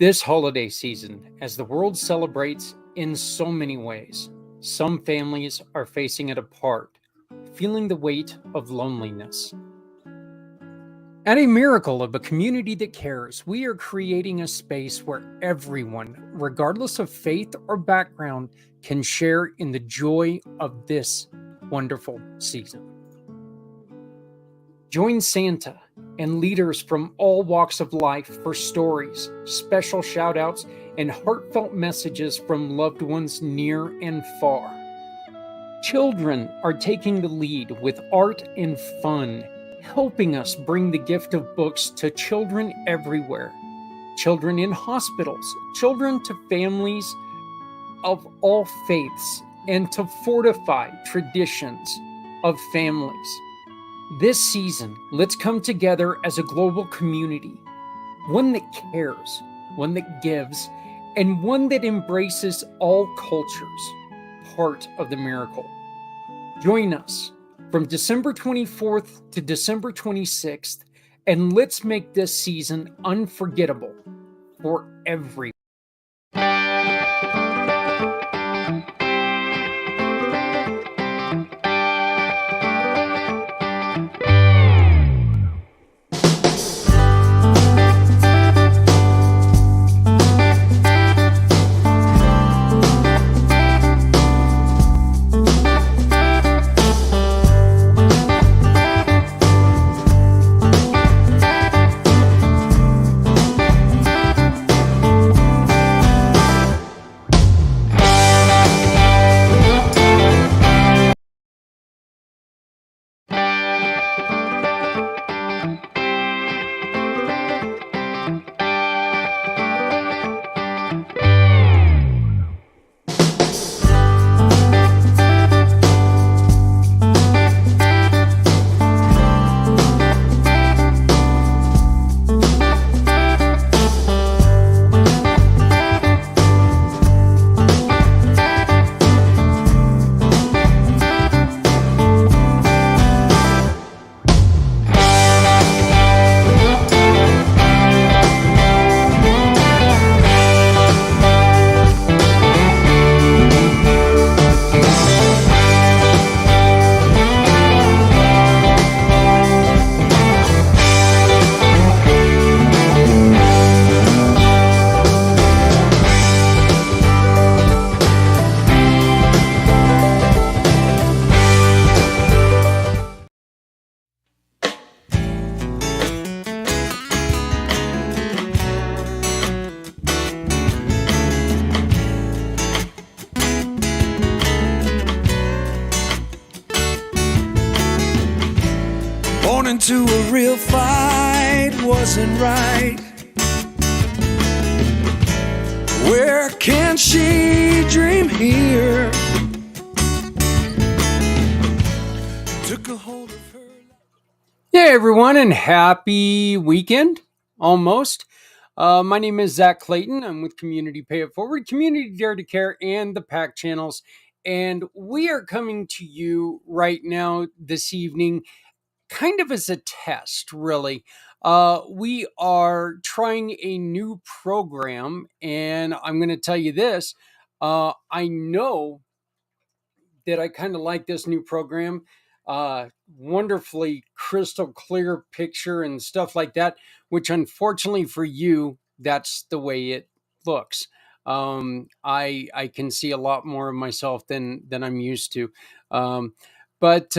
This holiday season, as the world celebrates in so many ways, some families are facing it apart, feeling the weight of loneliness. At a miracle of a community that cares, we are creating a space where everyone, regardless of faith or background, can share in the joy of this wonderful season. Join Santa and leaders from all walks of life for stories, special shout outs, and heartfelt messages from loved ones near and far. Children are taking the lead with art and fun, helping us bring the gift of books to children everywhere. Children in hospitals, children to families of all faiths, and to fortify traditions of families. This season, let's come together as a global community, one that cares, one that gives, and one that embraces all cultures, part of the miracle. Join us from December 24th to December 26th, and let's make this season unforgettable for everyone. Born into a real fight wasn't right. Where can she dream here? Took a hold of her. Hey everyone, and happy weekend, almost. My name is Zach Clayton. I'm with Community Pay It Forward, Community Dare to Care, and the PAC channels. And we are coming to you right now this evening kind of as a test, really. We are trying a new program, and I'm going to tell you this. I know that I kind of like this new program. Wonderfully crystal clear picture and stuff like that, which unfortunately for you, that's the way it looks. I can see a lot more of myself than I'm used to. But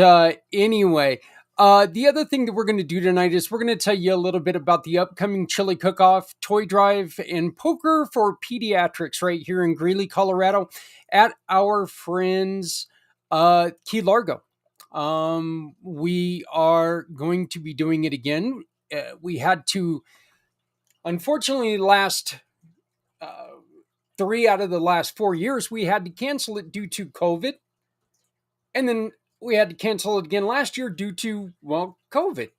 anyway, the other thing that we're going to do tonight is we're going to tell you a little bit about the upcoming chili cook-off, toy drive, and poker for pediatrics right here in Greeley, Colorado, at our friends Key Largo. We are going to be doing it again. We had to, unfortunately, last 3 out of the last 4 years, we had to cancel it due to COVID. And then we had to cancel it again last year due to, well, COVID.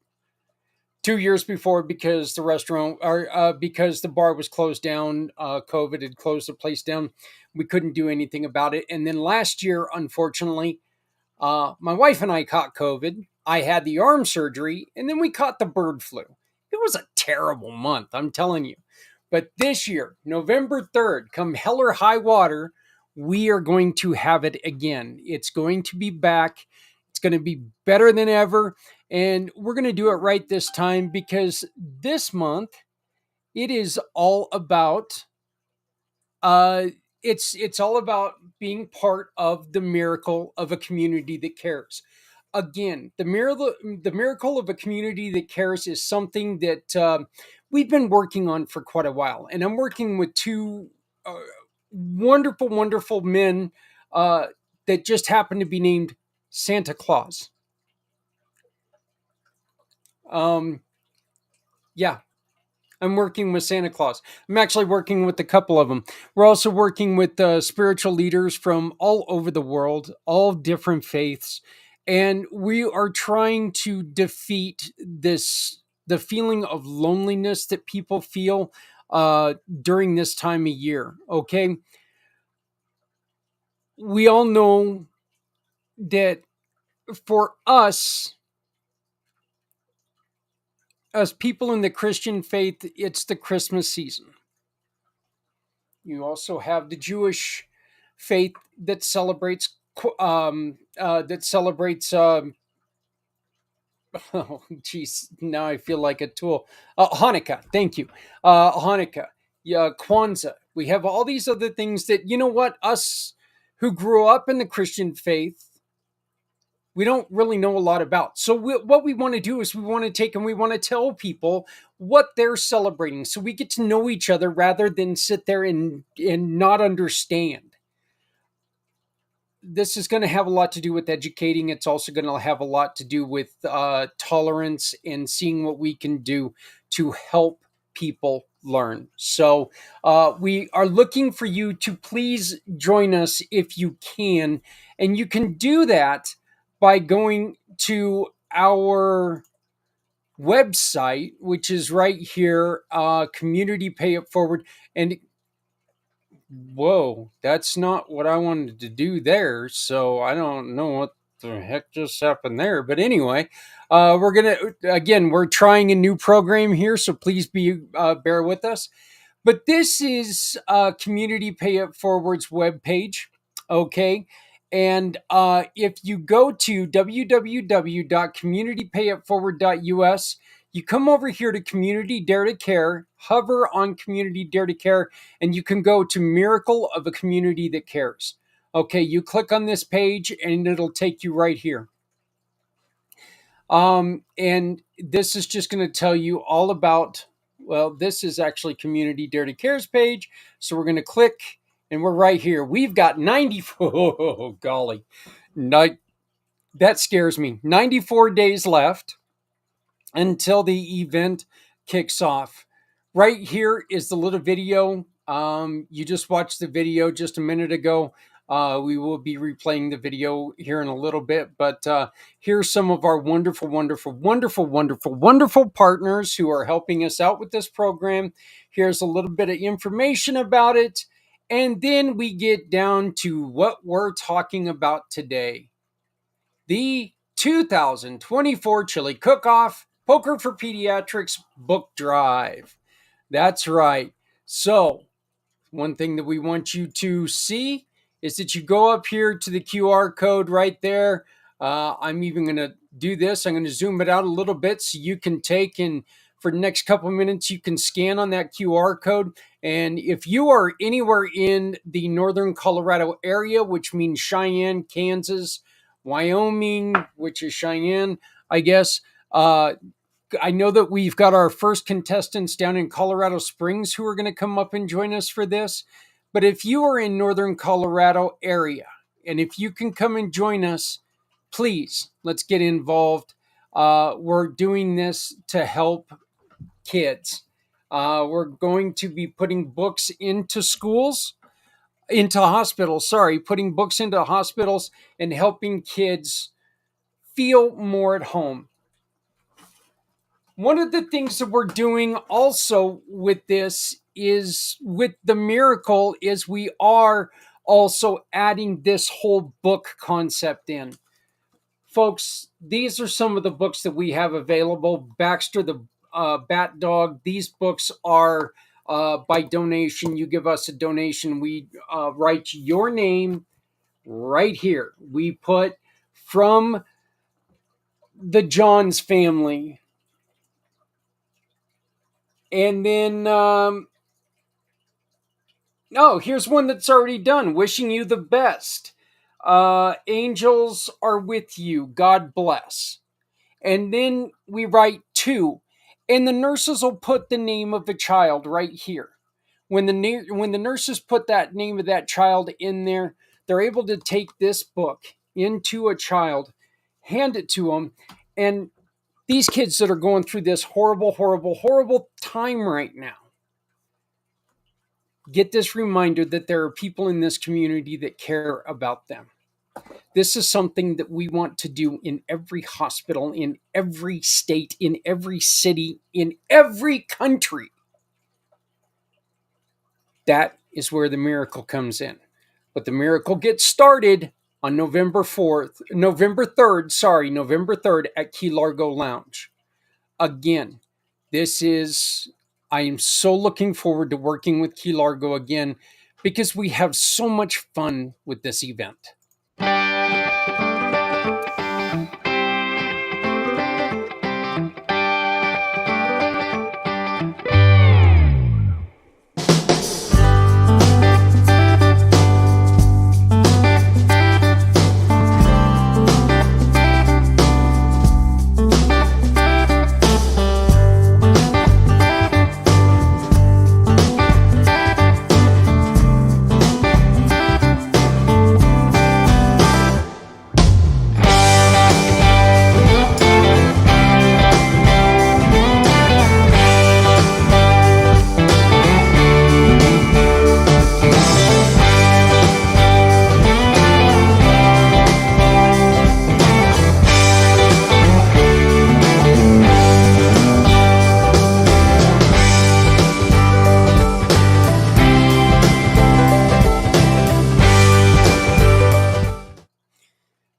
2 years before, because the restaurant or because the bar was closed down, COVID had closed the place down. We couldn't do anything about it. And then last year, unfortunately, my wife and I caught COVID. I had the arm surgery, and then we caught the bird flu. It was a terrible month, I'm telling you. But this year, November 3rd, come hell or high water, we are going to have it again. It's going to be back. It's going to be better than ever. And we're going to do it right this time because this month it is all about uh it's all about being part of the miracle of a community that cares. Again, the miracle of a community that cares is something that we've been working on for quite a while, and I'm working with two uh, wonderful men uh, that just happen to be named Santa Claus. Um, yeah, I'm working with Santa Claus. I'm actually working with a couple of them. We're also working with spiritual leaders from all over the world, all different faiths, and we are trying to defeat the feeling of loneliness that people feel during this time of year. Okay, we all know that for us as people in the Christian faith, it's the Christmas season. You also have the Jewish faith that celebrates oh geez, now I feel like a tool. Hanukkah, thank you. Hanukkah, yeah, Kwanzaa. We have all these other things that, you know what, us who grew up in the Christian faith, we don't really know a lot about. So what we want to do is we want to take and we want to tell people what they're celebrating, so we get to know each other rather than sit there and not understand. This is going to have a lot to do with educating. It's also going to have a lot to do with tolerance and seeing what we can do to help people learn. So we are looking for you to please join us if you can. And you can do that by going to our website, which is right here, Community Pay It Forward. And whoa, that's not what I wanted to do there. So I don't know what the heck just happened there. But anyway, we're trying a new program here. So please bear with us. But this is Community Pay It Forward's webpage. Okay. And if you go to www.communitypayitforward.us, you come over here to Community Dare to Care, hover on Community Dare to Care, and you can go to Miracle of a Community That Cares. Okay, you click on this page and it'll take you right here. And this is just going to tell you all about, well, this is actually Community Dare to Cares page. So we're going to click and we're right here. We've got 94, oh, golly, that scares me. 94 days left until the event kicks off. Right here is the little video. You just watched the video just a minute ago. We will be replaying the video here in a little bit, but here's some of our wonderful partners who are helping us out with this program. Here's a little bit of information about it, and then we get down to what we're talking about today: the 2024 Chili Cookoff Poker for Pediatrics Book Drive. That's right. So, one thing that we want you to see is that you go up here to the QR code right there. I'm even going to do this. I'm going to zoom it out a little bit so you can take, and for the next couple of minutes, you can scan on that QR code. And if you are anywhere in the northern Colorado area, which means Cheyenne, Kansas, Wyoming, which is Cheyenne, I guess, I know that we've got our first contestants down in Colorado Springs who are going to come up and join us for this. But if you are in northern Colorado area, and if you can come and join us, please, let's get involved. We're doing this to help kids. We're going to be putting books into schools, into hospitals, putting books into hospitals and helping kids feel more at home. One of the things that we're doing also with this is with the miracle is we are also adding this whole book concept in. Folks, these are some of the books that we have available. Baxter the Bat Dog. These books are by donation. You give us a donation, we write your name right here. We put from the Johns family. And then, oh, here's one that's already done. Wishing you the best. Angels are with you. God bless. And then we write two. And the nurses will put the name of the child right here. When the nurses put that name of that child in there, they're able to take this book into a child, hand it to them, and these kids that are going through this horrible, horrible, horrible time right now get this reminder that there are people in this community that care about them. This is something that we want to do in every hospital, in every state, in every city, in every country. That is where the miracle comes in. But the miracle gets started on November 3rd at Key Largo Lounge. Again, I am so looking forward to working with Key Largo again because we have so much fun with this event.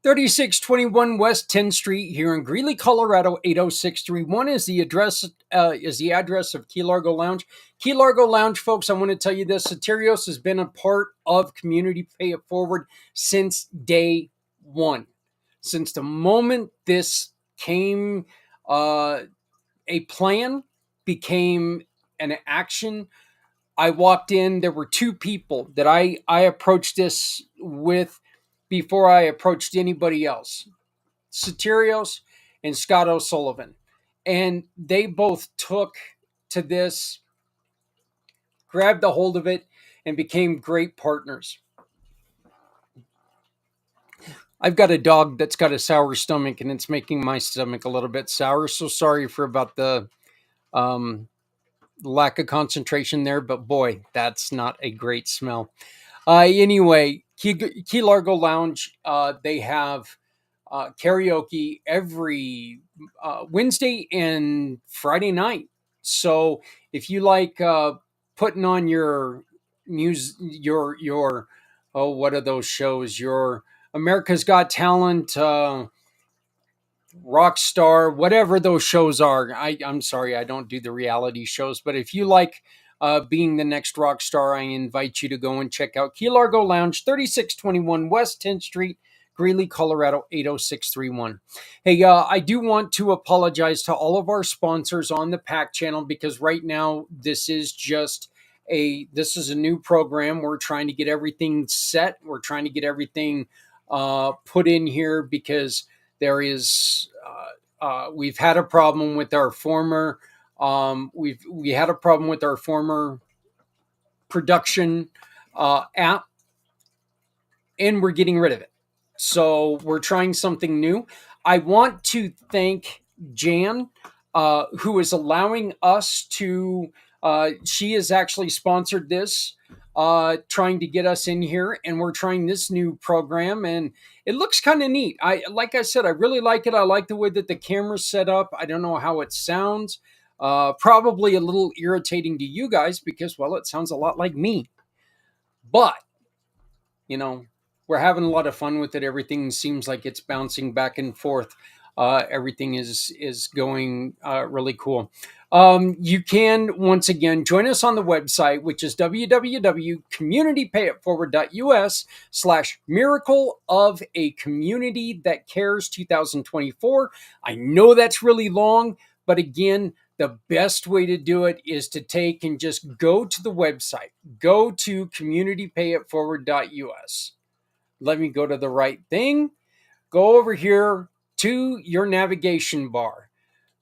3621 West 10th Street here in Greeley, Colorado 80631 is the address of Key Largo Lounge. Key Largo Lounge, folks, I want to tell you this: Soterios has been a part of Community Pay It Forward since day one. Since the moment this came, a plan became an action. I walked in, there were two people that I approached this with before I approached anybody else: Soterios and Scott O'Sullivan. And they both took to this, grabbed a hold of it, and became great partners. I've got a dog that's got a sour stomach, and it's making my stomach a little bit sour. So sorry for about the lack of concentration there, but boy, that's not a great smell. Anyway, Key Largo Lounge, they have karaoke every Wednesday and Friday night. So if you like putting on your music, your oh, what are those shows? Your America's Got Talent, Rockstar, whatever those shows are. I'm sorry, I don't do the reality shows, but if you like being the next rock star, I invite you to go and check out Key Largo Lounge, 3621 West 10th Street, Greeley, Colorado 80631. Hey, I do want to apologize to all of our sponsors on the PAC channel because right now this is a new program. We're trying to get everything set. We're trying to get everything put in here because there is we've had a problem with our former we had a problem with our former production app, and we're getting rid of it. So we're trying something new. I want to thank Jan, who is allowing us to. She has actually sponsored this, trying to get us in here, and we're trying this new program, and it looks kind of neat. Like I said, I really like it. I like the way that the camera's set up. I don't know how it sounds. Probably a little irritating to you guys because, well, it sounds a lot like me. But we're having a lot of fun with it. Everything seems like it's bouncing back and forth. Everything is going really cool. You can, once again, join us on the website, which is www.communitypayitforward.us/miracle of a community that cares 2024. I know that's really long, but again, the best way to do it is to take and just go to the website, go to communitypayitforward.us. Let me go to the right thing. Go over here to your navigation bar.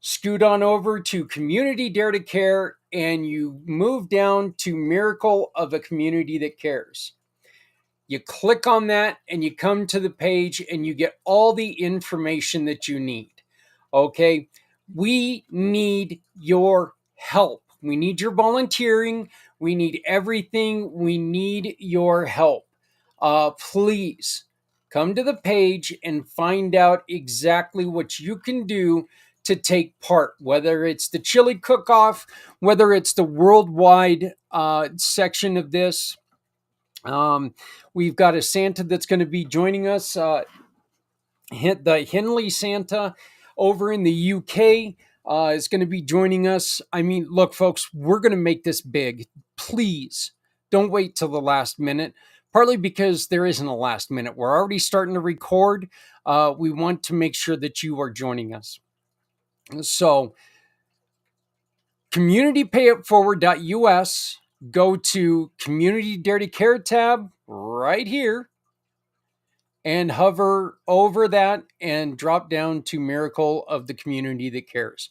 Scoot on over to Community Dare to Care, and you move down to Miracle of a Community That Cares. You click on that and you come to the page and you get all the information that you need. Okay, we need your help. We need your volunteering. We need everything. We need your help. Please come to the page and find out exactly what you can do to take part, whether it's the chili cook-off, whether it's the worldwide section of this. We've got a Santa that's going to be joining us, the Henley Santa over in the UK is going to be joining us. I mean, look, folks, we're going to make this big. Please don't wait till the last minute, partly because there isn't a last minute. We're already starting to record. We want to make sure that you are joining us. So, communitypayitforward.us, go to Community Dare to Care tab right here and hover over that and drop down to Miracle of the Community That Cares.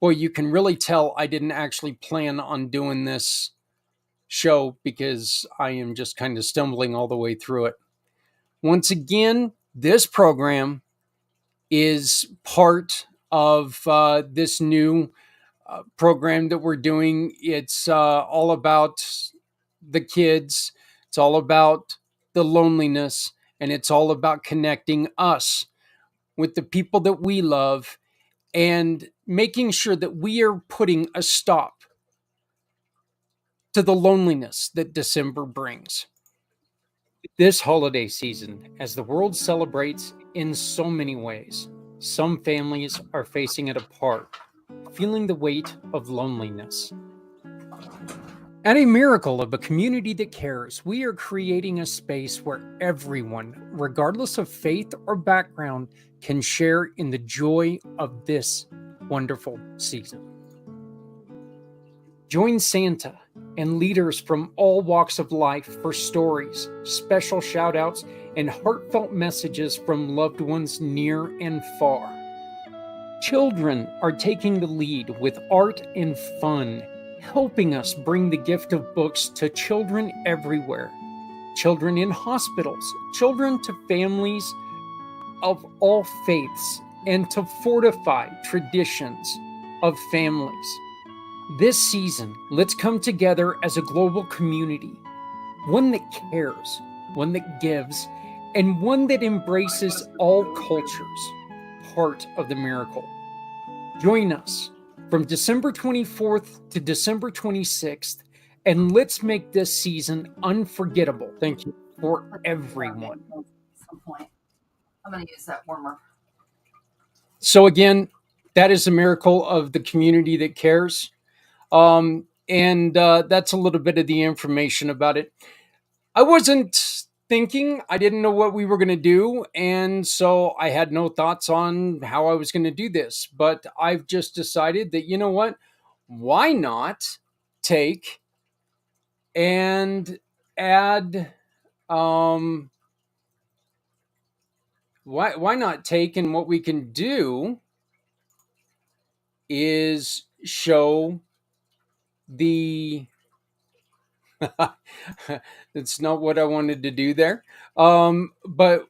Boy, you can really tell I didn't actually plan on doing this show because I am just kind of stumbling all the way through it. Once again, this program is part of this new program that we're doing. It's all about the kids. It's all about the loneliness, and it's all about connecting us with the people that we love and making sure that we are putting a stop to the loneliness that December brings. This holiday season, as the world celebrates in so many ways, some families are facing it apart, feeling the weight of loneliness. At a Miracle of a Community That Cares, we are creating a space where everyone, regardless of faith or background, can share in the joy of this wonderful season. Join Santa and leaders from all walks of life for stories, special shout-outs, and heartfelt messages from loved ones near and far. Children are taking the lead with art and fun, helping us bring the gift of books to children everywhere. Children in hospitals, children to families of all faiths, and to fortify traditions of families. This season, let's come together as a global community, one that cares, one that gives, and one that embraces all cultures, part of the miracle. Join us from December 24th to December 26th, and let's make this season unforgettable. Thank you for everyone. At some point, I'm going to use that warmer. So again, that is the miracle of the community that cares. And that's a little bit of the information about it. I wasn't thinking, I didn't know what we were going to do. And so I had no thoughts on how I was going to do this. But I've just decided that, you know what? Why not take and add, why not take, and what we can do is show the that's not what I wanted to do there. But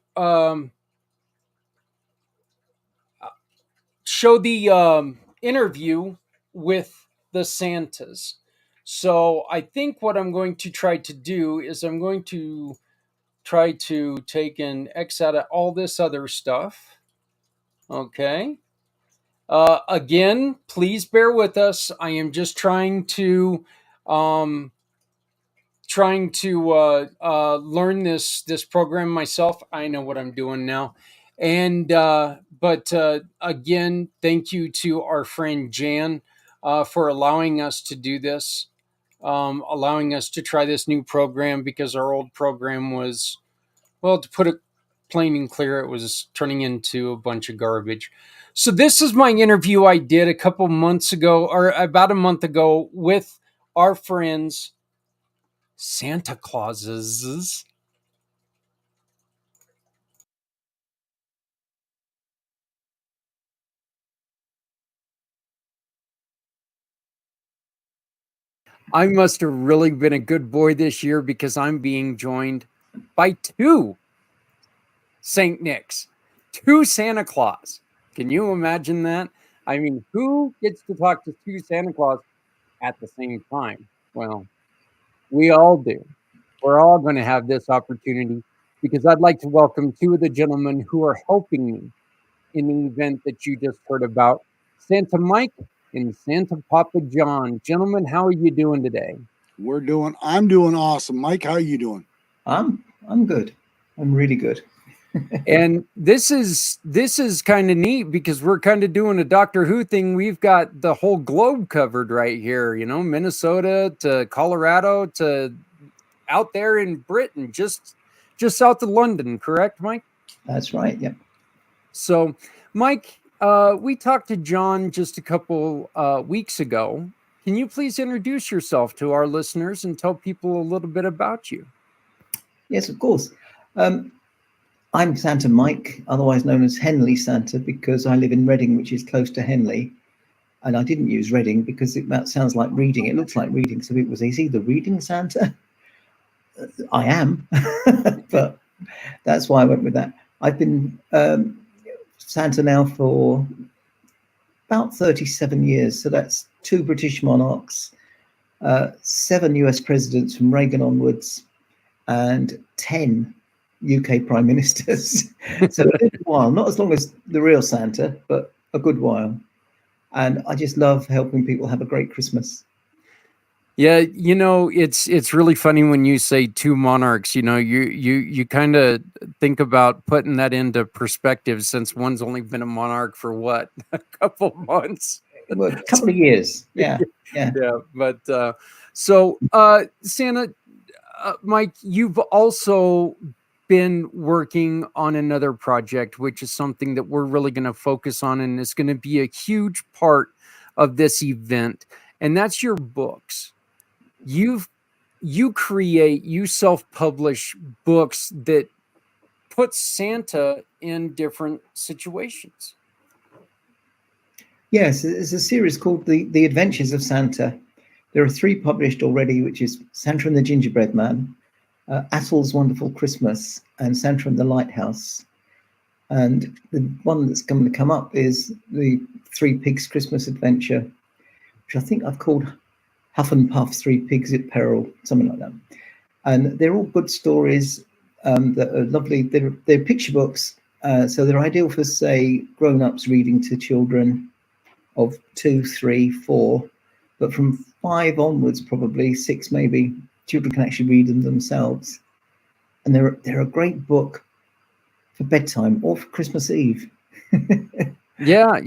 show the interview with the Santas. So I think what I'm going to try to do is I'm going to try to take an X out of all this other stuff. Okay. Again, please bear with us. I am just trying to learn this program myself. I know what I'm doing now, and but again, thank you to our friend Jan for allowing us to do this, allowing us to try this new program because our old program was, well, to put it plain and clear, it was turning into a bunch of garbage. So this is my interview I did a couple months ago, or about a month ago, with our friends Santa Clauses. I must have really been a good boy this year because I'm being joined by two St. Nick's, two Santa Claus. Can you imagine that? I mean, who gets to talk to two Santa Claus at the same time? Well, we all do. We're all going to have this opportunity because I'd like to welcome two of the gentlemen who are helping me in the event that you just heard about, Santa Mike and Santa Papa John. Gentlemen, how are you doing today? I'm doing awesome. Mike, how are you doing? I'm good. I'm really good. And this is kind of neat because we're kind of doing a Doctor Who thing. We've got the whole globe covered right here, you know, Minnesota to Colorado to out there in Britain, just south of London, correct, Mike? That's right. Yep. So, Mike, we talked to John just a couple weeks ago. Can you please introduce yourself to our listeners and tell people a little bit about you? Yes, of course. I'm Santa Mike, otherwise known as Henley Santa, because I live in Reading, which is close to Henley. And I didn't use Reading because that sounds like reading. It looks like reading. So people say, is he the reading Santa? I am. But that's why I went with that. I've been Santa now for about 37 years. So that's 2 British monarchs, 7 US presidents from Reagan onwards, and 10 UK prime ministers. So a good while, not as long as the real Santa, but a good while. And I just love helping people have a great Christmas. Yeah, you know, it's really funny when you say 2 monarchs. You know, you kind of think about putting that into perspective since one's only been a monarch for what, a couple months. Well, a couple of years. Yeah. But so Santa, Mike, you've also been working on another project, which is something that we're really going to focus on, and it's going to be a huge part of this event, and that's your books. You self-publish books that put Santa in different situations. Yes, it's a series called The Adventures of Santa. There are 3 published already, which is Santa and the Gingerbread Man, Athel's Wonderful Christmas, and Santa and the Lighthouse. And the one that's going to come up is the 3 Pigs Christmas Adventure, which I think I've called Huff and Puff, 3 Pigs at Peril, something like that. And they're all good stories that are lovely. They're picture books, so they're ideal for, say, grown-ups reading to children of 2, 3, 4. But from 5 onwards, probably 6 maybe, children can actually read them themselves. And they're a great book for bedtime or for Christmas Eve. Yeah,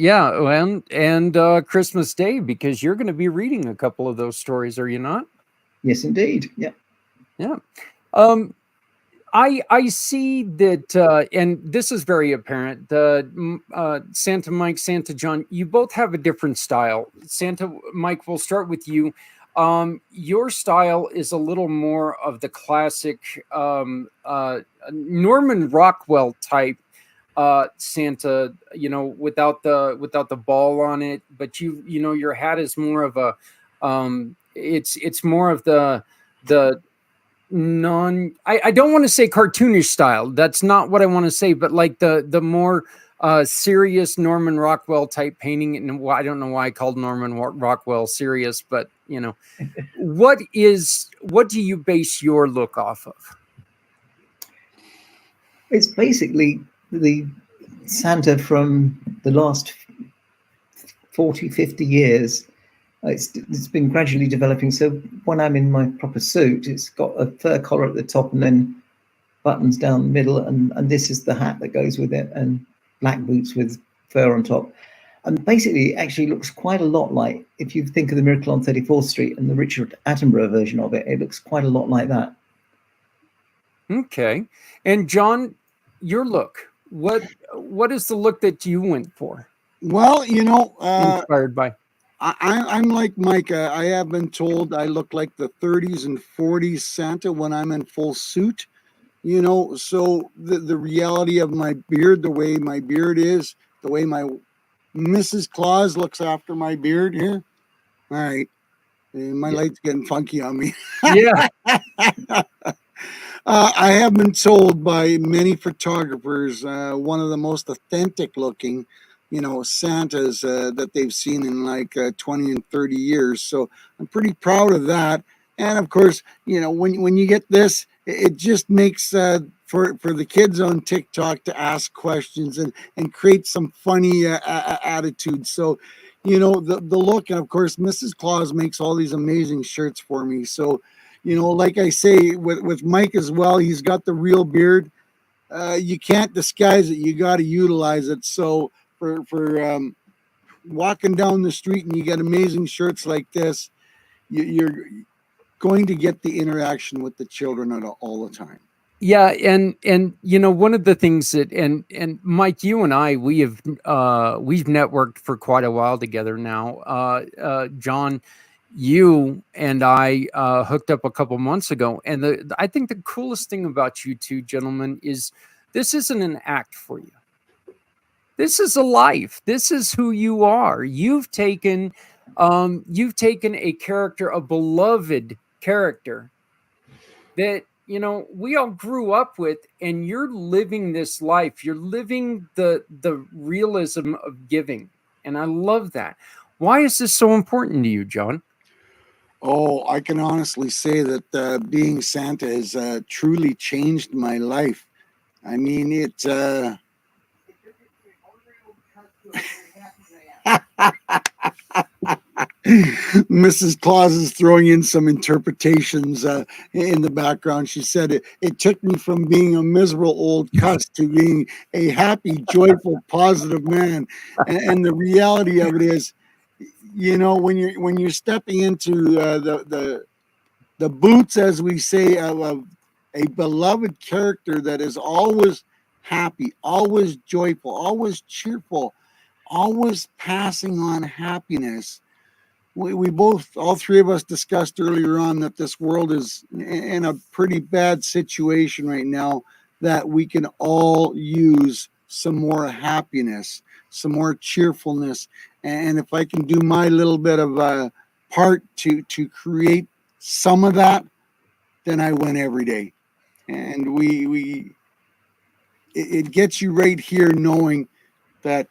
and Christmas Day, because you're going to be reading a couple of those stories, are you not? Yes, indeed. Yeah. I see that, and this is very apparent. Santa Mike, Santa John, you both have a different style. Santa Mike, we'll start with you. Your style is a little more of the classic Norman Rockwell type Santa, you know, without the ball on it, but you know your hat is more of a it's more of the I don't want to say cartoonish style. That's not what I want to say, but like the more serious Norman Rockwell type painting. And I don't know why I called Norman Rockwell serious, but you know, what do you base your look off of? It's basically the Santa from the last 40, 50 years. It's been gradually developing. So when I'm in my proper suit, it's got a fur collar at the top and then buttons down the middle. And this is the hat that goes with it, and black boots with fur on top. And basically, it actually looks quite a lot like, if you think of the Miracle on 34th Street and the Richard Attenborough version of it, it looks quite a lot like that. Okay. And John, your look. What is the look that you went for? Well, Inspired by? I'm like Mike. I have been told I look like the 30s and 40s Santa when I'm in full suit. So the reality of my beard, the way my beard is, the way my Mrs. Claus looks after my beard here. All right. My light's getting funky on me. Yeah. I have been told by many photographers one of the most authentic looking, Santas that they've seen in like 20 and 30 years. So I'm pretty proud of that. And of course, when you get this, it just makes for the kids on TikTok to ask questions and create some funny attitudes. So, the look, and of course, Mrs. Claus makes all these amazing shirts for me. So, like I say, with Mike as well, he's got the real beard. You can't disguise it. You got to utilize it. So for walking down the street and you get amazing shirts like this, you're going to get the interaction with the children all the time. Yeah, and one of the things that and Mike, you and I, we've networked for quite a while together now. John, you and I hooked up a couple months ago, and I think the coolest thing about you two gentlemen is this isn't an act for you. This is a life. This is who you are. You've taken a character, a beloved character that we all grew up with, and you're living this life. You're living the realism of giving, and I love that. Why is this so important to you, John? Oh, I can honestly say that being Santa has truly changed my life. I mean, it. Mrs. Claus is throwing in some interpretations in the background. She said it took me from being a miserable old cuss to being a happy, joyful, positive man. And the reality of it is, when you're stepping into the boots, as we say, of a beloved character that is always happy, always joyful, always cheerful, always passing on happiness. We both, all three of us, discussed earlier on that this world is in a pretty bad situation right now, that we can all use some more happiness, some more cheerfulness. And if I can do my little bit of a part to create some of that, then I win every day. And it gets you right here knowing that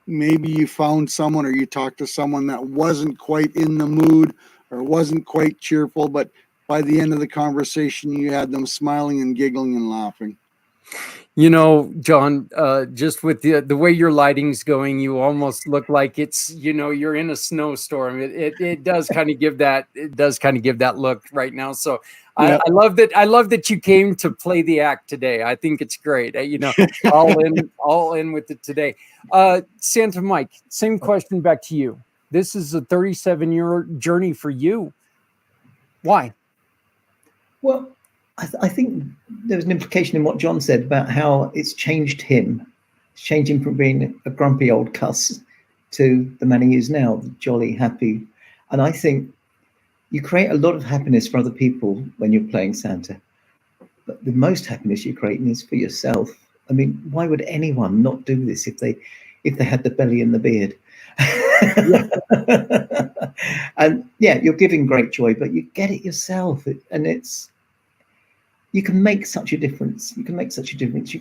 maybe you found someone or you talked to someone that wasn't quite in the mood or wasn't quite cheerful, but by the end of the conversation, you had them smiling and giggling and laughing. John, just with the way your lighting's going, you almost look like it's, you're in a snowstorm. It does kind of give that, look right now. So Yeah. I love that. I love that you came to play the act today. I think it's great. All in with it today. Santa Mike, same question back to you. This is a 37-year journey for you. Why? Well, I think there was an implication in what John said about how it's changed him. It's changed him from being a grumpy old cuss to the man he is now, the jolly, happy. And I think you create a lot of happiness for other people when you're playing Santa. But the most happiness you're creating is for yourself. I mean, why would anyone not do this if they had the belly and the beard? And yeah, you're giving great joy, but you get it yourself. You can make such a difference. You can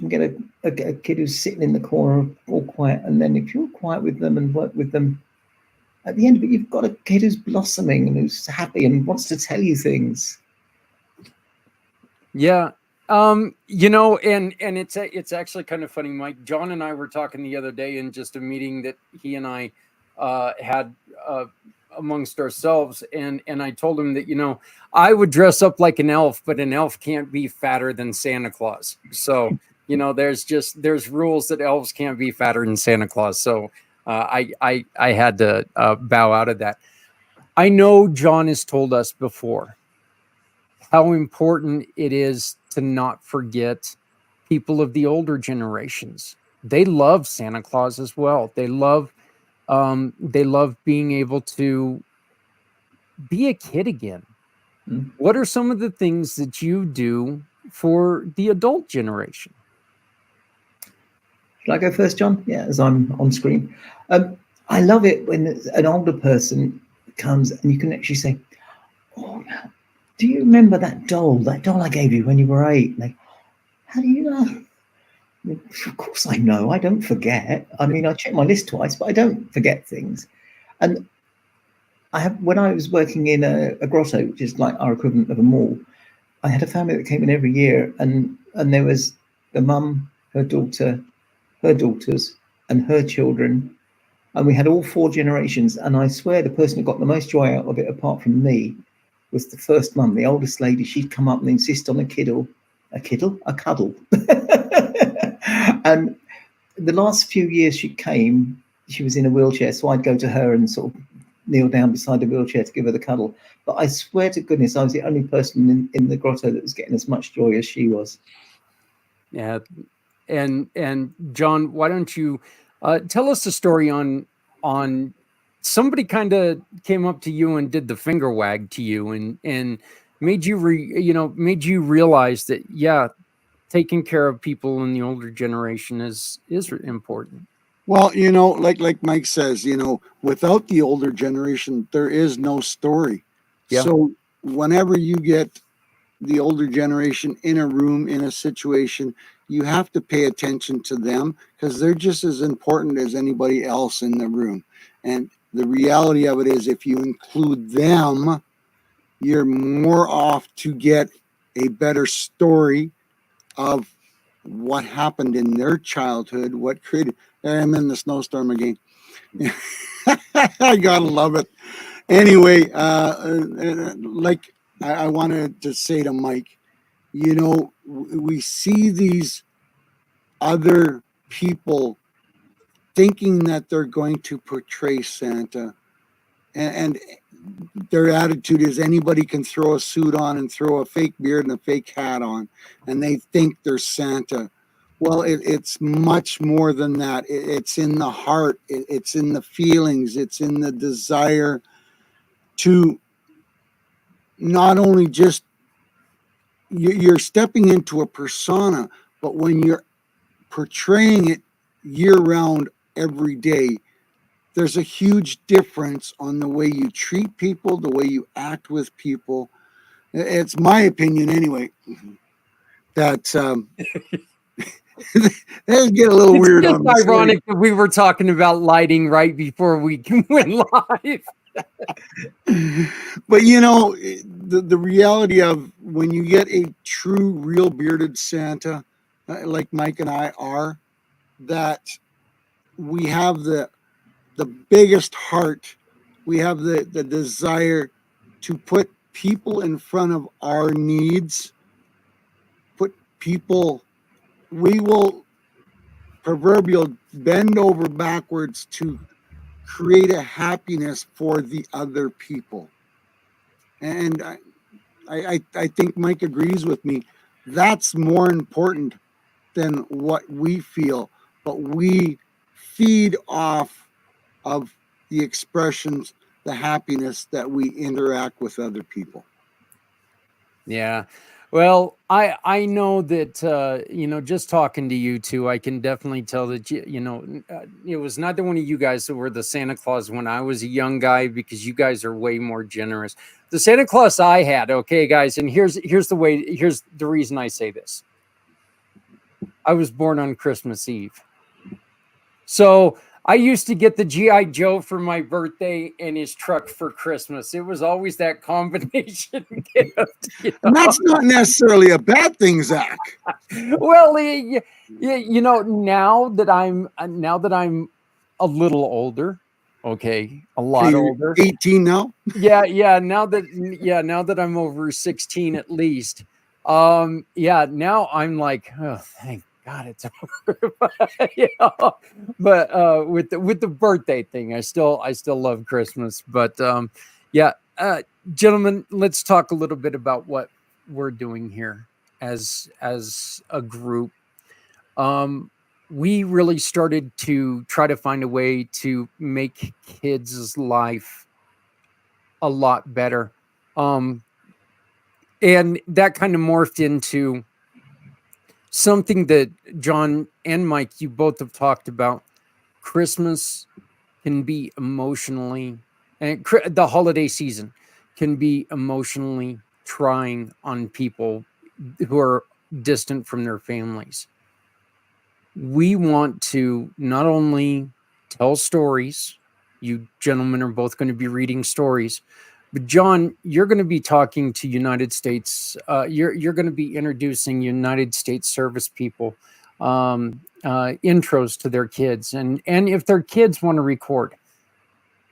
get a kid who's sitting in the corner all quiet, and then if you're quiet with them and work with them, at the end of it, you've got a kid who's blossoming and who's happy and wants to tell you things. Yeah. And it's actually kind of funny, Mike. John and I were talking the other day in just a meeting that he and I had amongst ourselves, and I told him that I would dress up like an elf, but an elf can't be fatter than Santa Claus. So there's rules that elves can't be fatter than Santa Claus. So I had to bow out of that. I know John has told us before how important it is to not forget people of the older generations. They love Santa Claus as well. They love being able to be a kid again. Mm. What are some of the things that you do for the adult generation? Shall I go first, John? Yeah, as I'm on screen. I love it when an older person comes and you can actually say, "Oh, do you remember that doll? That doll I gave you when you were 8?" Like, how do you know? Of course I know. I don't forget. I mean, I check my list twice, but I don't forget things. And I have, when I was working in a grotto, which is like our equivalent of a mall, I had a family that came in every year, and there was the mum, her daughter, her daughters, and her children, and we had all 4 generations. And I swear, the person who got the most joy out of it, apart from me, was the first mum, the oldest lady. She'd come up and insist on a cuddle. And the last few years she came, she was in a wheelchair, so I'd go to her and sort of kneel down beside the wheelchair to give her the cuddle. But I swear to goodness, I was the only person in the grotto that was getting as much joy as she was. Yeah, and John, why don't you tell us a story on somebody kind of came up to you and did the finger wag to you and made you made you realize that, yeah, taking care of people in the older generation is important. Well, like Mike says, without the older generation, there is no story. Yeah. So whenever you get the older generation in a room, in a situation, you have to pay attention to them because they're just as important as anybody else in the room. And the reality of it is, if you include them, you're more off to get a better story of what happened in their childhood, what created. I'm in the snowstorm again. I gotta love it. Anyway, like I wanted to say to Mike, we see these other people thinking that they're going to portray Santa, and their attitude is anybody can throw a suit on and throw a fake beard and a fake hat on, and they think they're Santa. Well, it's much more than that. It's in the heart. It's in the feelings. It's in the desire to not only just, you're stepping into a persona, but when you're portraying it year round every day, there's a huge difference on the way you treat people, the way you act with people. It's my opinion anyway, that let's get a little weird It's on just this. ironic that we were talking about lighting right before we went live. But the reality of when you get a true, real bearded Santa, like Mike and I are, that we have the biggest heart, we have the desire to put people in front of our needs, put people, we will proverbial bend over backwards to create a happiness for the other people. And I think Mike agrees with me. That's more important than what we feel, but we feed off of the expressions, the happiness that we interact with other people. Yeah. Well, I know that just talking to you two, I can definitely tell that it was neither one of you guys that were the Santa Claus when I was a young guy, because you guys are way more generous. The Santa Claus I had, okay, guys, and here's the reason I say this. I was born on Christmas Eve. So I used to get the G.I. Joe for my birthday and his truck for Christmas. It was always that combination gift. And that's not necessarily a bad thing, Zach. Well, now that I'm a little older, okay, a lot older. 18 now? Yeah. Now that I'm over 16 at least. Now I'm like, oh, thank God, it's yeah. But with the birthday thing, I still love Christmas. But yeah, gentlemen, let's talk a little bit about what we're doing here as a group. We really started to try to find a way to make kids' life a lot better. And that kind of morphed into something that John and Mike, you both have talked about. Christmas can be emotionally, and the holiday season can be emotionally trying on people who are distant from their families. We want to not only tell stories, you gentlemen are both going to be reading stories, but John, you're going to be talking to United States. You're going to be introducing United States service people, intros to their kids, and if their kids want to record.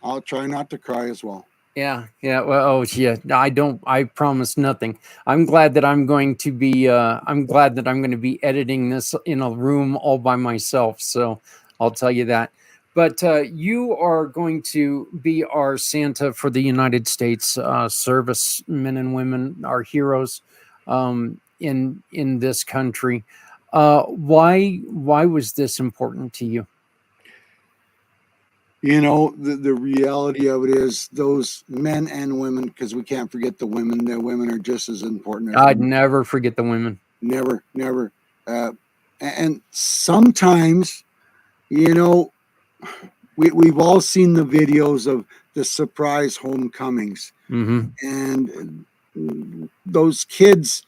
I'll try not to cry as well. Yeah. Well, oh yeah. I don't. I promise nothing. I'm glad that I'm going to be. I'm glad that I'm going to be editing this in a room all by myself. So I'll tell you that. But you are going to be our Santa for the United States servicemen and women, our heroes in this country. Why was this important to you? You know, the reality of it is those men and women, because we can't forget the women. The women are just as important as I'd men. never forget the women. Never. And sometimes, you know, we've all seen the videos of the surprise homecomings. Mm-hmm. And those kids,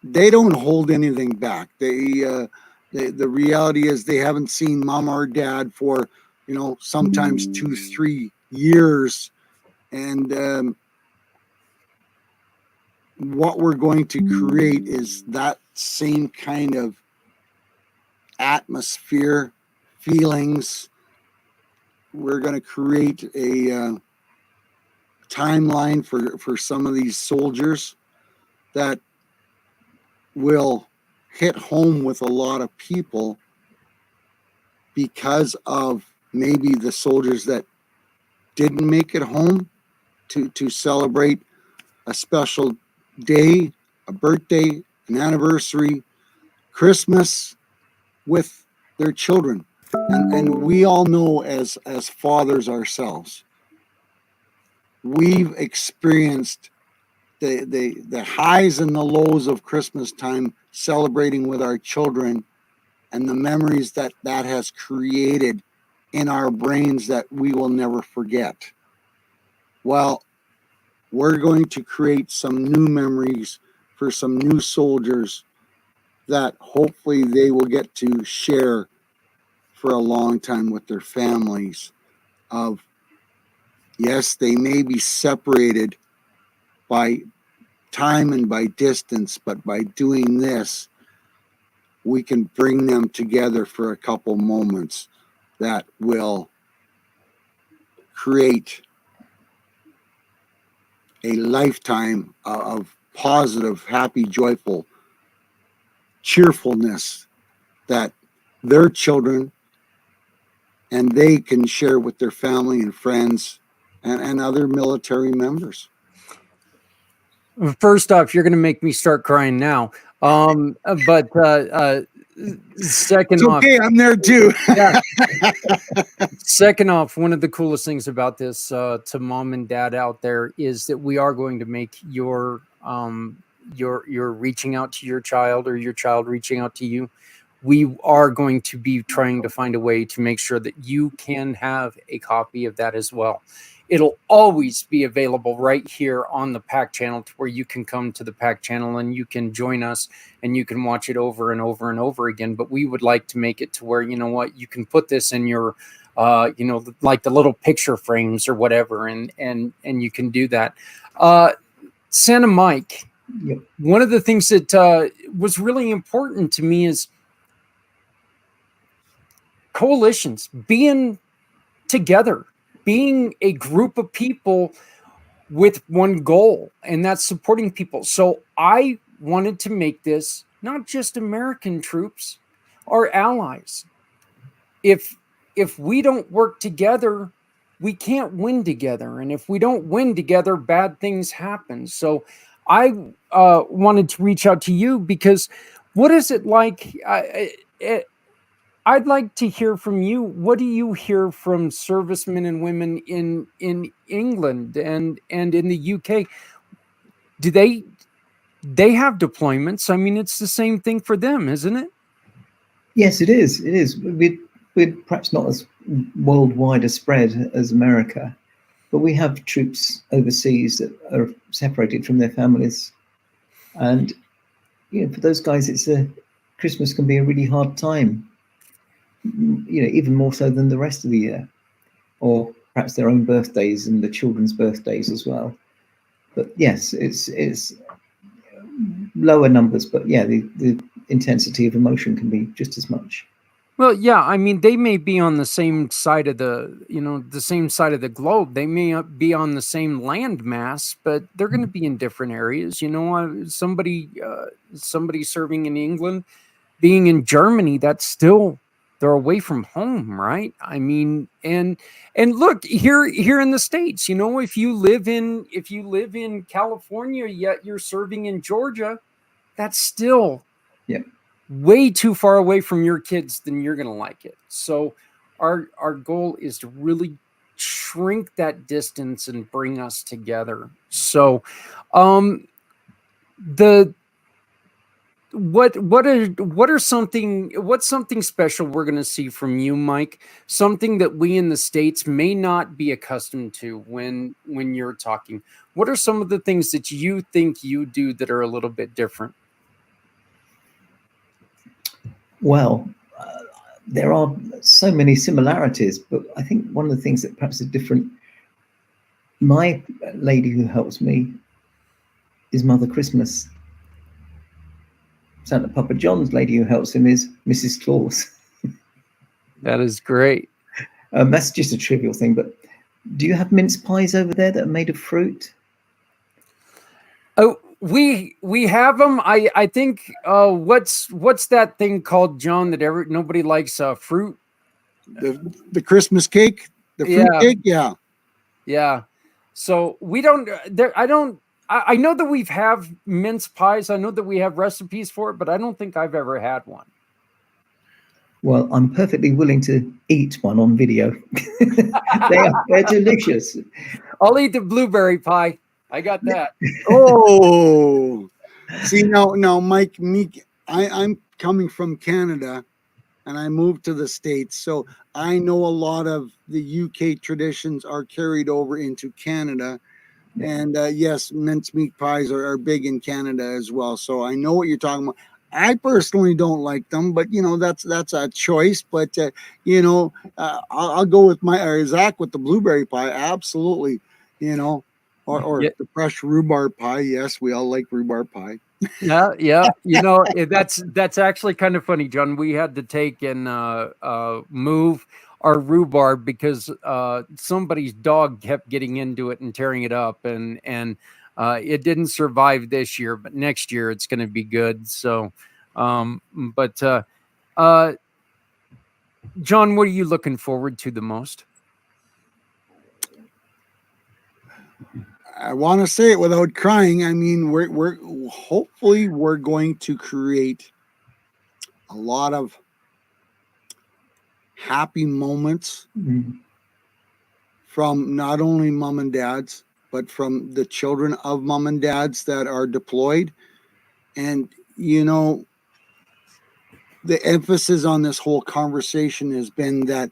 they don't hold anything back. The reality is they haven't seen mom or dad for, you know, sometimes 2-3 years. And what we're going to create is that same kind of atmosphere, feelings. We're going to create a timeline for some of these soldiers that will hit home with a lot of people because of maybe the soldiers that didn't make it home to celebrate a special day, a birthday, an anniversary, Christmas with their children. And we all know as fathers ourselves, we've experienced the highs and the lows of Christmas time celebrating with our children, and the memories that has created in our brains that we will never forget. Well, we're going to create some new memories for some new soldiers that hopefully they will get to share for a long time with their families. Of yes, they may be separated by time and by distance, but by doing this, we can bring them together for a couple moments that will create a lifetime of positive, happy, joyful cheerfulness that their children and they can share with their family and friends and other military members. First off, you're going to make me start crying now. But second It's okay, I'm there too. yeah. Second off, one of the coolest things about this to mom and dad out there is that we are going to make your reaching out to your child or your child reaching out to you. We are going to be trying to find a way to make sure that you can have a copy of that as well. It'll always be available right here on the PAC channel, to where you can come to the PAC channel and you can join us and you can watch it over and over and over again. But we would like to make it to where, you know what, you can put this in your, like the little picture frames or whatever, and you can do that. Santa Mike, Yep. one of the things that was really important to me is coalitions, being together, being a group of people with one goal, and that's supporting people. So I wanted to make this not just American troops, our allies. If we don't work together, we can't win together, and if we don't win together, bad things happen. So I wanted to reach out to you because what is it like? I'd like to hear from you. What do you hear from servicemen and women in England and in the UK? Do they have deployments? I mean, it's the same thing for them, isn't it? Yes, it is. It is. We're perhaps not as worldwide a spread as America, but we have troops overseas that are separated from their families, and for those guys, Christmas can be a really hard time. Even more so than the rest of the year, or perhaps their own birthdays and the children's birthdays as well. But yes, it's lower numbers, but yeah, the intensity of emotion can be just as much. Well, yeah, I mean, they may be on the same side of the same side of the globe. They may not be on the same land mass, but they're going to be in different areas. Somebody serving in England, being in Germany, that's still, they're away from home, right? I mean, and look here in the States, if you live in California, yet you're serving in Georgia, that's still way too far away from your kids than you're going to like it. So our goal is to really shrink that distance and bring us together. So what's something special we're going to see from you, Mike? Something that we in the States may not be accustomed to when you're talking. What are some of the things that you think you do that are a little bit different? Well, there are so many similarities, but I think one of the things that perhaps is different, my lady who helps me is Mother Christmas. Santa Papa John's lady who helps him is Mrs. Claus. That is great. That's just a trivial thing, but do you have mince pies over there that are made of fruit? Oh, we have them. I think what's that thing called, John, that nobody likes? Fruit. The Christmas cake, the fruit cake. Yeah. So we don't. I know that we've have mince pies. I know that we have recipes for it, but I don't think I've ever had one. Well, I'm perfectly willing to eat one on video. They're delicious. I'll eat the blueberry pie. I got that. Oh, see now, Mike, I'm coming from Canada, and I moved to the States, so I know a lot of the UK traditions are carried over into Canada, and yes, mincemeat pies are big in Canada as well. So I know what you're talking about. I personally don't like them, but that's a choice. But I'll go with Zach with the blueberry pie. Absolutely, Or the fresh rhubarb pie. Yes, we all like rhubarb pie. Yeah. That's actually kind of funny, John. We had to take and move our rhubarb because somebody's dog kept getting into it and tearing it up, and it didn't survive this year, but next year it's going to be good. So, John, what are you looking forward to the most? I want to say it without crying. I mean, we're hopefully we're going to create a lot of happy moments from not only mom and dads, but from the children of mom and dads that are deployed. And the emphasis on this whole conversation has been that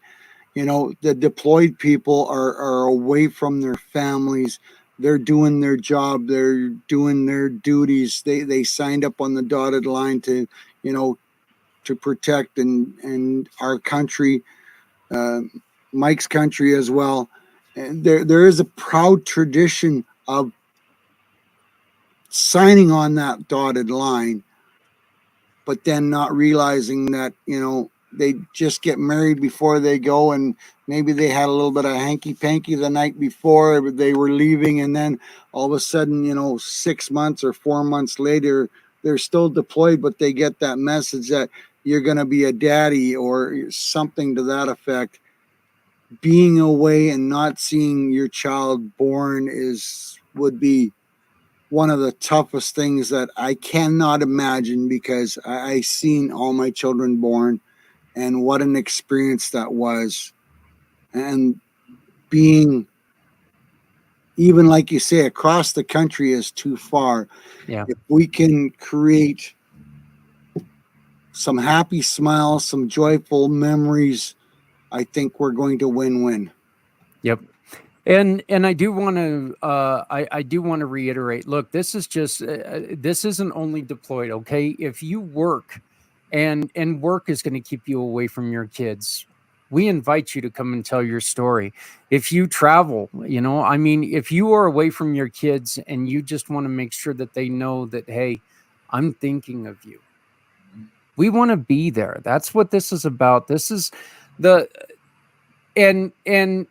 the deployed people are away from their families. They're doing their job. They're doing their duties. They signed up on the dotted line to protect and our country, Mike's country as well. And there is a proud tradition of signing on that dotted line, but then not realizing that they just get married before they go, and maybe they had a little bit of hanky-panky the night before they were leaving, and then all of a sudden 6 months or 4 months later they're still deployed, but they get that message that you're going to be a daddy or something to that effect, being away and not seeing your child born would be one of the toughest things that I cannot imagine, because I seen all my children born, and what an experience that was. And being, even like you say, across the country is too far. Yeah. If we can create some happy smiles, some joyful memories, I think we're going to win-win. Yep. And I do want to I do want to reiterate. Look, this is just this isn't only deployed. Okay, if you work, and work is going to keep you away from your kids, we invite you to come and tell your story. If you travel, I mean, if you are away from your kids and you just want to make sure that they know that, hey, I'm thinking of you. We want to be there. That's what this is about. This is the and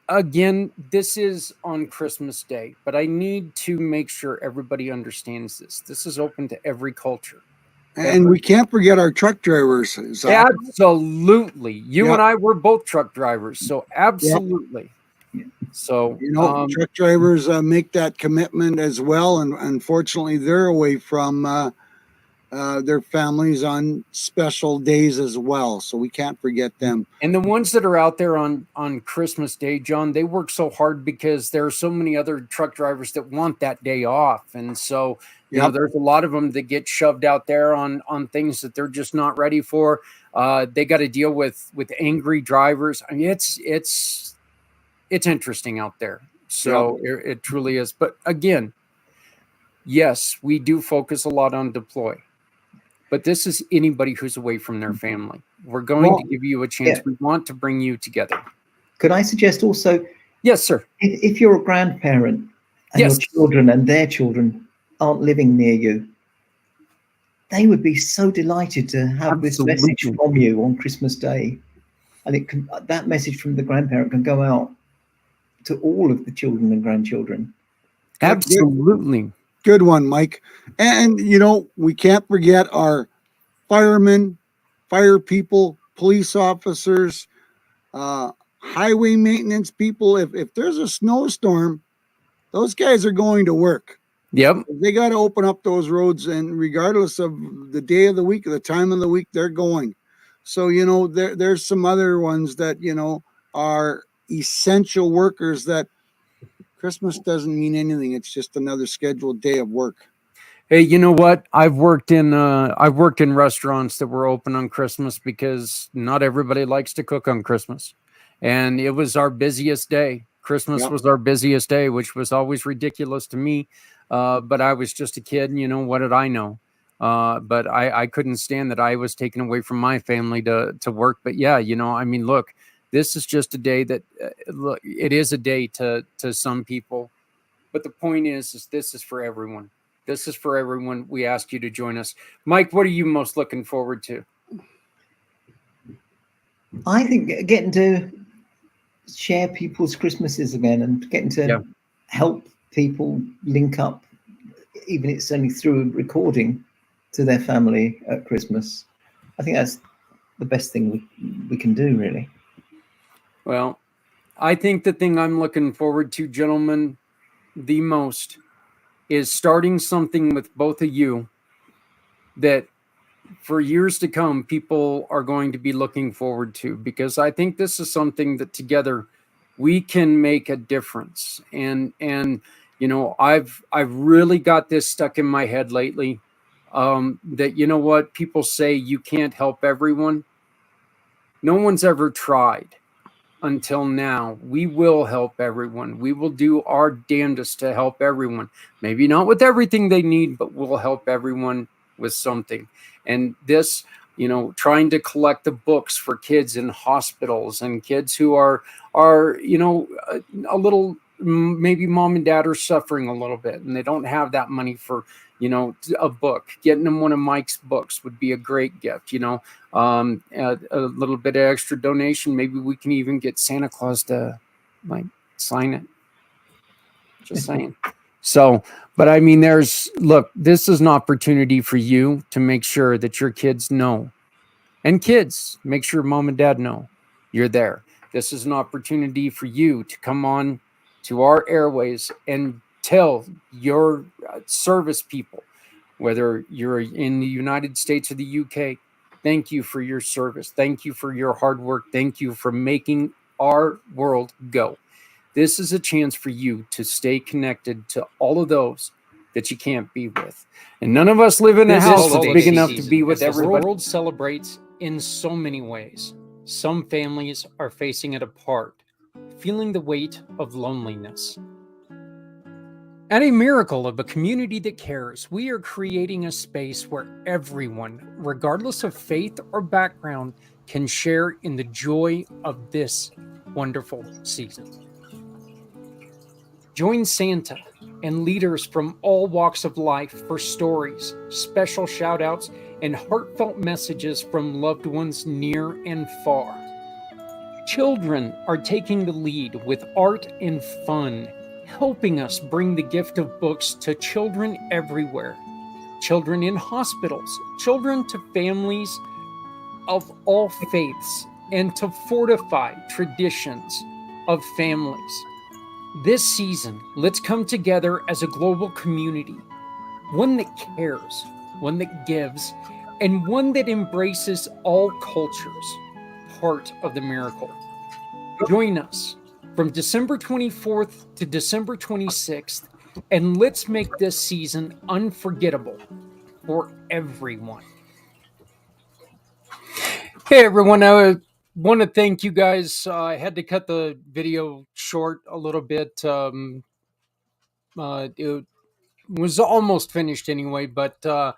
again, this is on Christmas Day, but I need to make sure everybody understands this. This is open to every culture. And we can't forget our truck drivers. Zach. Absolutely. You Yep. and I were both truck drivers, so absolutely. So truck drivers make that commitment as well, and unfortunately, they're away from their families on special days as well. So we can't forget them. And the ones that are out there on Christmas Day, John, they work so hard because there are so many other truck drivers that want that day off, and so you know, there's a lot of them that get shoved out there on things that they're just not ready for. They got to deal with angry drivers. I mean, it's interesting out there. So it truly is. But again, yes, we do focus a lot on deploy. But this is anybody who's away from their family. We're going to give you a chance. We want to bring you together. Could I suggest also? Yes, sir. If you're a grandparent and your children and their children aren't living near you, they would be so delighted to have this message from you on Christmas Day. And that message from the grandparent can go out to all of the children and grandchildren. Absolutely. Good one, Mike. And, we can't forget our firemen, fire people, police officers, highway maintenance people. If there's a snowstorm, those guys are going to work. Yep. They got to open up those roads, and regardless of the day of the week or the time of the week, they're going. So, there's some other ones that, are essential workers that Christmas doesn't mean anything. It's just another scheduled day of work. Hey, you know what? I've worked in restaurants that were open on Christmas because not everybody likes to cook on Christmas. And it was our busiest day. Christmas was our busiest day, which was always ridiculous to me. But I was just a kid, and what did I know? But I couldn't stand that I was taken away from my family to work. But yeah, I mean, look, this is just a day that, look, it is a day to some people. But the point is this is for everyone. This is for everyone. We ask you to join us. Mike, what are you most looking forward to? I think getting to share people's Christmases again and getting to help people link up, even if it's only through a recording, to their family at Christmas. I think that's the best thing we can do, really. Well, I think the thing I'm looking forward to, gentlemen, the most is starting something with both of you that for years to come, people are going to be looking forward to, because I think this is something that together we can make a difference. And I've really got this stuck in my head lately, that, what people say, you can't help everyone. No one's ever tried. Until now, we will help everyone. We will do our damnedest to help everyone. Maybe not with everything they need, but we'll help everyone with something. And this, trying to collect the books for kids in hospitals and kids who are a little, maybe mom and dad are suffering a little bit and they don't have that money for, a book. Getting them one of Mike's books would be a great gift, a little bit of extra donation. Maybe we can even get Santa Claus to sign it. Just saying. So, but I mean, look, this is an opportunity for you to make sure that your kids know And kids, make sure mom and dad know you're there. This is an opportunity for you to come on to our airways and tell your service people, whether you're in the United States or the UK, thank you for your service. Thank you for your hard work. Thank you for making our world go. This is a chance for you to stay connected to all of those that you can't be with. And none of us live in a house that's big enough to be with everybody. The world celebrates in so many ways. Some families are facing it apart, feeling the weight of loneliness. At a Miracle of a Community That Cares, we are creating a space where everyone, regardless of faith or background, can share in the joy of this wonderful season. Join Santa and leaders from all walks of life for stories, special shout-outs, and heartfelt messages from loved ones near and far. Children are taking the lead with art and fun, helping us bring the gift of books to children everywhere. Children in hospitals, children to families of all faiths, and to fortify traditions of families. This season, let's come together as a global community, one that cares, one that gives, and one that embraces all cultures, part of the miracle. Join us from December 24th to December 26th, and let's make this season unforgettable for everyone. Hey everyone, I want to thank you guys. I had to cut the video short a little bit. It was almost finished anyway, but I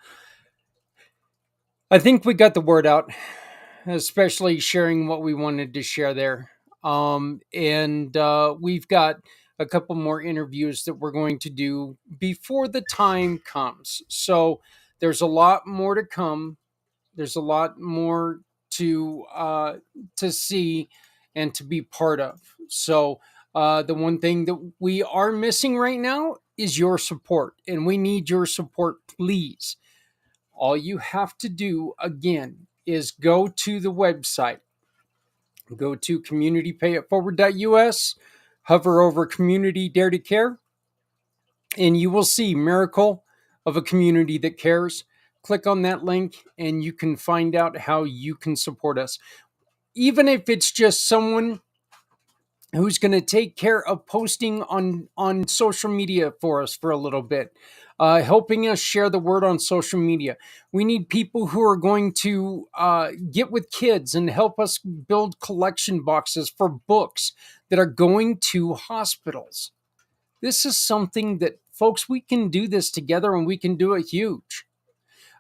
think we got the word out, especially sharing what we wanted to share there. And we've got a couple more interviews that we're going to do before the time comes. So there's a lot more to come. There's a lot more to see and to be part of. So the one thing that we are missing right now is your support, and we need your support, please. All you have to do again is go to the website, go to communitypayitforward.us, hover over Community Dare to Care, and you will see Miracle of a Community That Cares. Click on that link and you can find out how you can support us. Even if it's just someone who's going to take care of posting on social media for us for a little bit, helping us share the word on social media. We need people who are going to get with kids and help us build collection boxes for books that are going to hospitals. This is something that, folks, we can do this together and we can do it huge.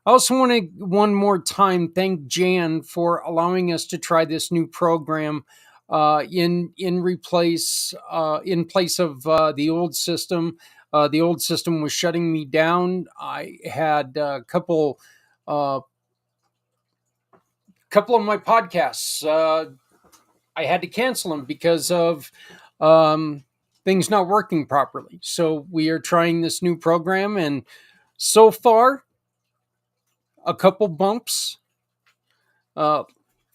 I also want to one more time thank Jan for allowing us to try this new program in place of the old system. The old system was shutting me down. I had a couple of my podcasts. I had to cancel them because of things not working properly. So we are trying this new program, and so far, a couple bumps, a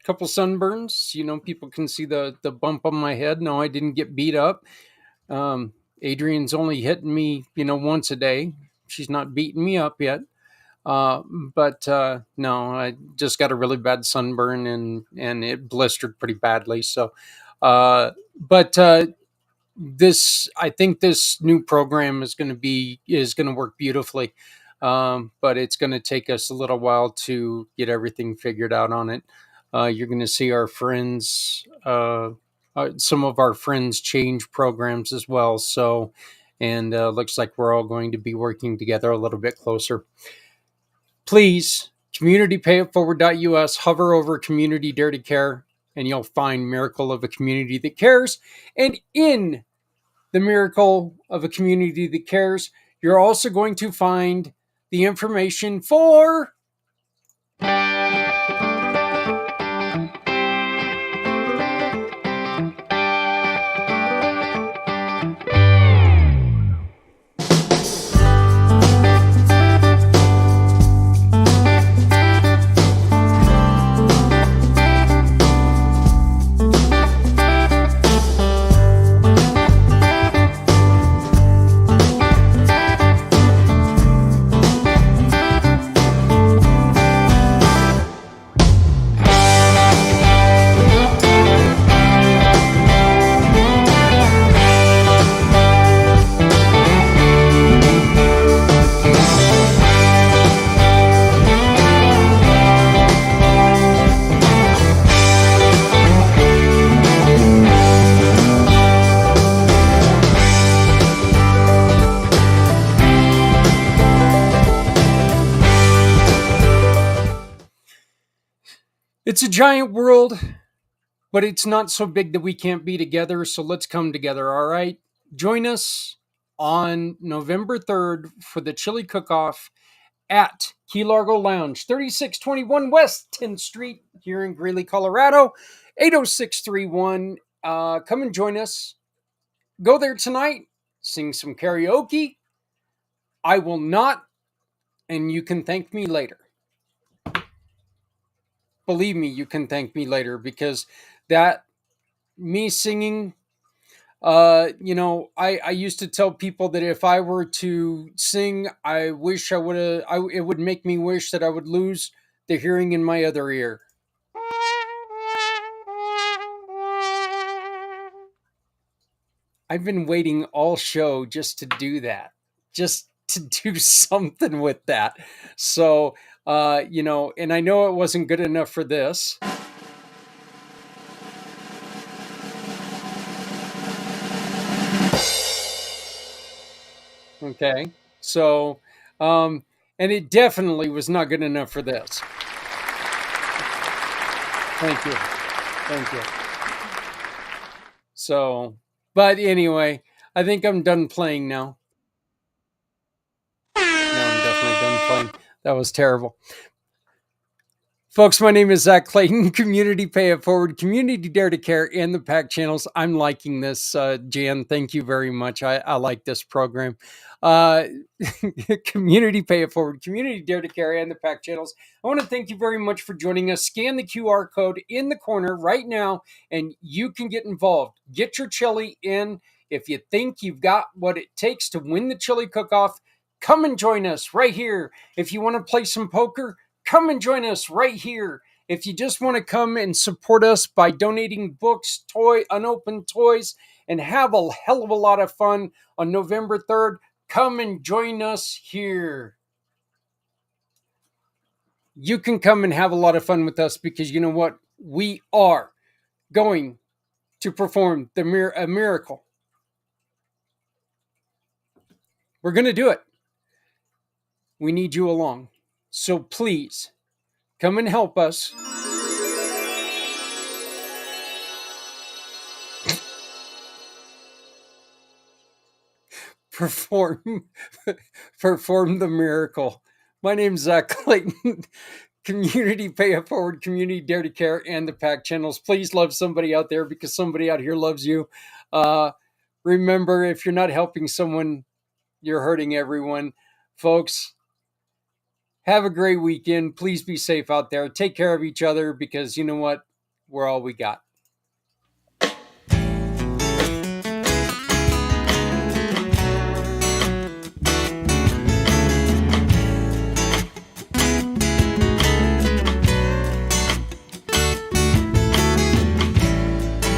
couple sunburns. You know, people can see the bump on my head. No, I didn't get beat up. Adrian's only hitting me, once a day. She's not beating me up yet. But no, I just got a really bad sunburn and it blistered pretty badly. So, I think this new program is going to work beautifully. But it's going to take us a little while to get everything figured out on it. You're going to see our friends, some of our friends change programs as well. So, and looks like we're all going to be working together a little bit closer. Please, communitypayitforward.us, hover over Community Dare to Care, and you'll find Miracle of a Community That Cares. And in the Miracle of a Community That Cares, you're also going to find the information for It's a giant world, but it's not so big that we can't be together. So let's come together, all right? Join us on November 3rd for the Chili Cook-Off at Key Largo Lounge, 3621 West 10th Street here in Greeley, Colorado, 80631. Come and join us. Go there tonight, sing some karaoke. I will not, and you can thank me later. Believe me, you can thank me later, because that me singing, I used to tell people that if I were to sing, I wish I would have, it would make me wish that I would lose the hearing in my other ear. I've been waiting all show just to do that, just to do something with that. So, and I know it wasn't good enough for this. Okay. So, and it definitely was not good enough for this. Thank you. Thank you. So, but anyway, I think I'm done playing now. No, I'm definitely done playing. That was terrible. Folks, my name is Zach Clayton, Community Pay It Forward, Community Dare to Care, and the PAC channels. I'm liking this, Jan. Thank you very much. I like this program. Community Pay It Forward, Community Dare to Care, and the PAC channels. I want to thank you very much for joining us. Scan the QR code in the corner right now, and you can get involved. Get your chili in. If you think you've got what it takes to win the Chili Cook-Off, come and join us right here. If you want to play some poker, come and join us right here. If you just want to come and support us by donating books, unopened toys, and have a hell of a lot of fun on November 3rd, come and join us here. You can come and have a lot of fun with us, because you know what? We are going to perform a miracle. We're going to do it. We need you along. So please, come and help us. Perform the miracle. My name's Zach Clayton. Community Pay It Forward, Community Dare to Care, and the PAC channels. Please love somebody out there, because somebody out here loves you. Remember, if you're not helping someone, you're hurting everyone. Folks, have a great weekend. Please be safe out there. Take care of each other, because you know what? We're all we got.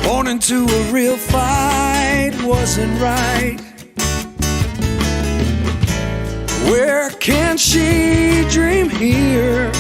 Born into a real fight wasn't right. Where can she dream here?